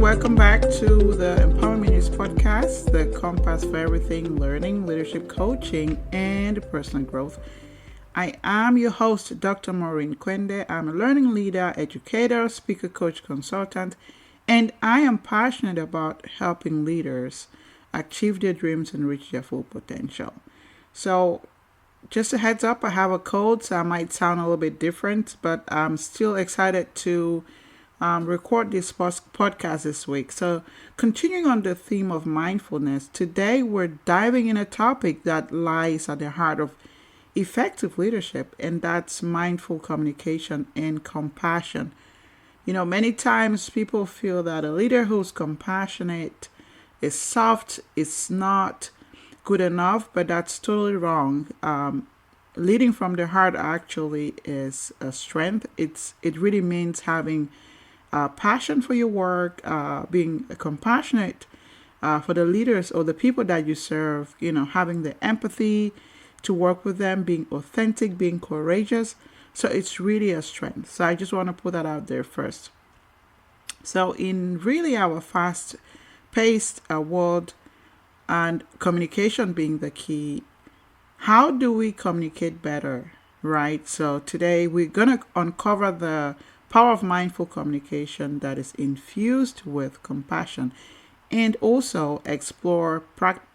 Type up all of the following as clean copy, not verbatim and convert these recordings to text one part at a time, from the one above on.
welcome back to the Empowerment News Podcast, the compass for everything learning, leadership coaching, and personal growth. I am your host, Dr. Maurine Kwende. I'm a learning leader, educator, speaker, coach, consultant, and I am passionate about helping leaders achieve their dreams and reach their full potential. So, just a heads up, I have a cold, so I might sound a little bit different, but I'm still excited to record this podcast this week. So, continuing on the theme of mindfulness, today we're diving in a topic that lies at the heart of effective leadership, and that's mindful communication and compassion. Many times people feel that a leader who's compassionate is soft, is not good enough, but that's totally wrong. Leading from the heart actually is a strength. It really means having passion for your work, being compassionate for the leaders or the people that you serve, having the empathy to work with them, being authentic, being courageous. So it's really a strength. So I just want to put that out there first. So in really our fast-paced world and communication being the key, how do we communicate better, right? So today we're going to uncover the power of mindful communication that is infused with compassion, and also explore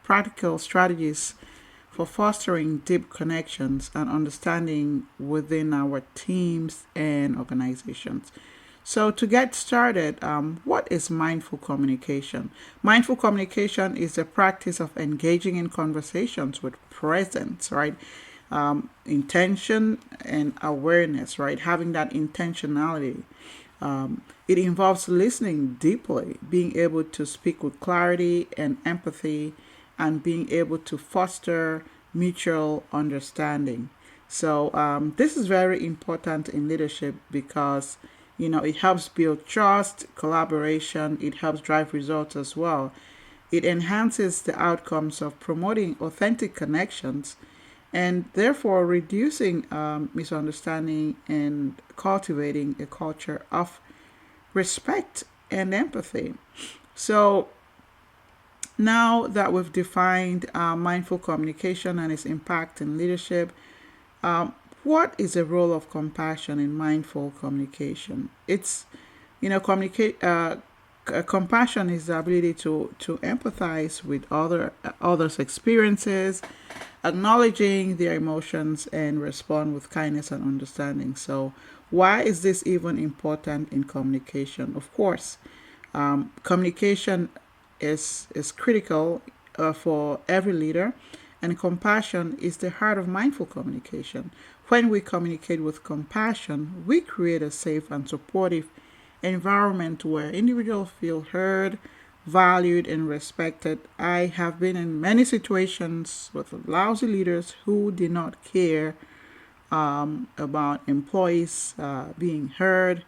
practical strategies for fostering deep connections and understanding within our teams and organizations. So to get started, what is mindful communication? Mindful communication is the practice of engaging in conversations with presence, right? Intention and awareness, right? Having that intentionality. It involves listening deeply, being able to speak with clarity and empathy, and being able to foster mutual understanding. So this is very important in leadership because it helps build trust, collaboration. It helps drive results as well. It enhances the outcomes of promoting authentic connections and therefore reducing misunderstanding and cultivating a culture of respect and empathy. So now that we've defined mindful communication and its impact in leadership, what is the role of compassion in mindful communication? It's, compassion is the ability to empathize with others' experiences, acknowledging their emotions, and respond with kindness and understanding. So, why is this even important in communication? Of course, communication is critical for every leader, and compassion is the heart of mindful communication. When we communicate with compassion, we create a safe and supportive environment where individuals feel heard, valued, and respected. I have been in many situations with lousy leaders who did not care about employees being heard,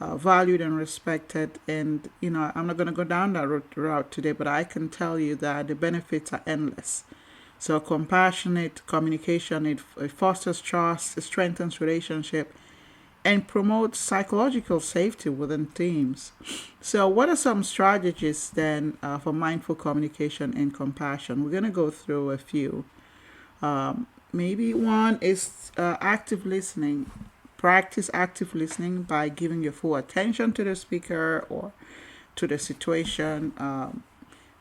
valued, and respected. And, I'm not going to go down that route today, but I can tell you that the benefits are endless. So compassionate communication, it fosters trust, it strengthens relationship, and promotes psychological safety within teams. So what are some strategies then for mindful communication and compassion? We're going to go through a few. Maybe one is active listening. Practice active listening by giving your full attention to the speaker or to the situation.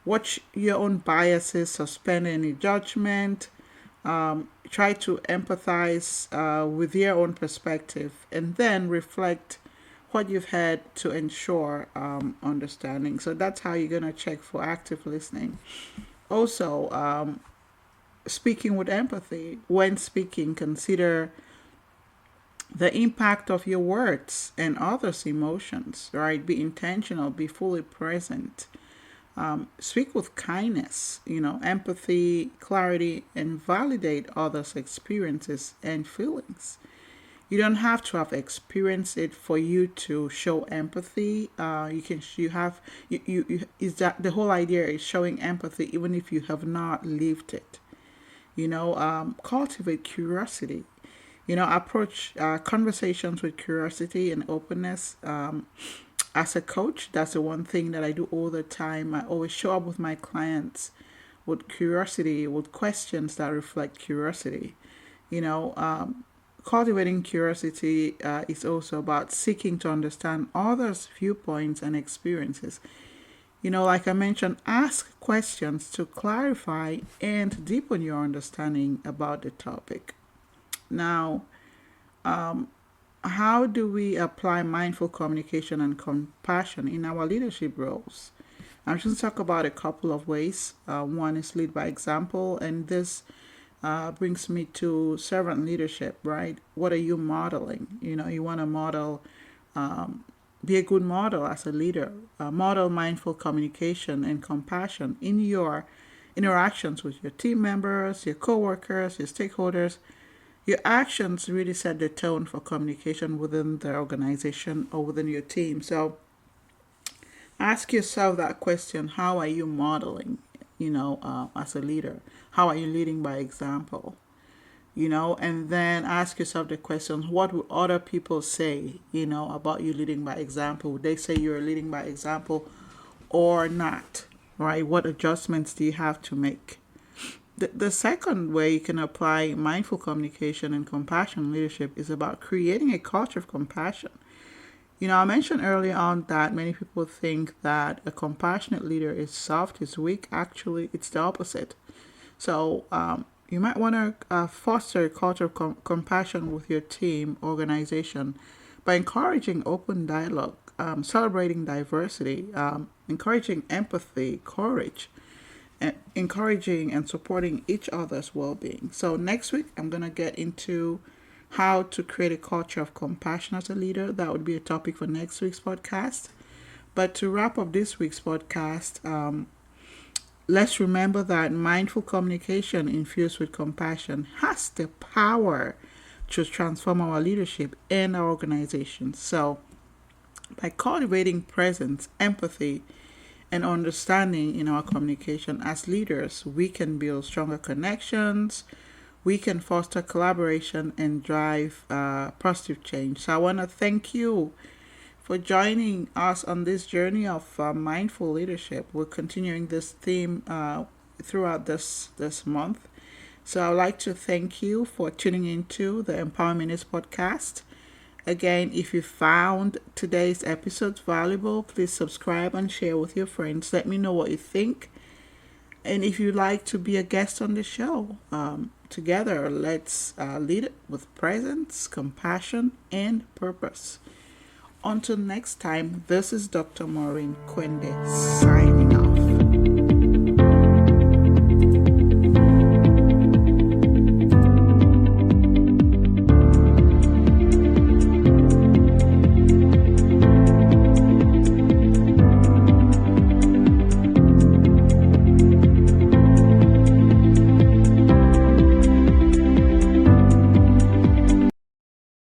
Watch your own biases, suspend any judgment. Try to empathize with your own perspective, and then reflect what you've had to ensure understanding. So that's how you're going to check for active listening. Also, speaking with empathy. When speaking, consider the impact of your words and others' emotions, right? Be intentional, be fully present. Speak with kindness, empathy, clarity, and validate others' experiences and feelings. You don't have to have experienced it for you to show empathy. Is that the whole idea is showing empathy even if you have not lived it. Cultivate curiosity. Approach conversations with curiosity and openness. as a coach, that's the one thing that I do all the time. I always show up with my clients with curiosity, with questions that reflect curiosity. You know, cultivating curiosity is also about seeking to understand others' viewpoints and experiences. You know, like I mentioned, ask questions to clarify and deepen your understanding about the topic. Now, how do we apply mindful communication and compassion in our leadership roles? I'm just going to talk about a couple of ways. One is lead by example, and this brings me to servant leadership, right? What are you modeling? You know, you want to model, be a good model as a leader, model mindful communication and compassion in your interactions with your team members, your coworkers, your stakeholders. Your actions really set the tone for communication within the organization or within your team. So ask yourself that question: how are you modeling, as a leader? How are you leading by example? And then ask yourself the question: what would other people say, about you leading by example? Would they say you're leading by example or not? Right? What adjustments do you have to make? The second way you can apply mindful communication and compassion leadership is about creating a culture of compassion. I mentioned earlier on that many people think that a compassionate leader is soft, is weak. Actually, it's the opposite. So, you might want to foster a culture of compassion with your team, organization, by encouraging open dialogue, celebrating diversity, encouraging empathy, courage, encouraging and supporting each other's well-being. So next week, I'm going to get into how to create a culture of compassion as a leader. That would be a topic for next week's podcast. But to wrap up this week's podcast, let's remember that mindful communication infused with compassion has the power to transform our leadership and our organization. So by cultivating presence, empathy, and understanding in our communication as leaders, we can build stronger connections, we can foster collaboration, and drive positive change. So I want to thank you for joining us on this journey of mindful leadership. We're continuing this theme throughout this month. So I'd like to thank you for tuning into the Empowerment Minutes podcast. Again, if you found today's episode valuable, please subscribe and share with your friends. Let me know what you think. And if you'd like to be a guest on the show, together, let's lead it with presence, compassion, and purpose. Until next time, this is Dr. Maurine Kwende.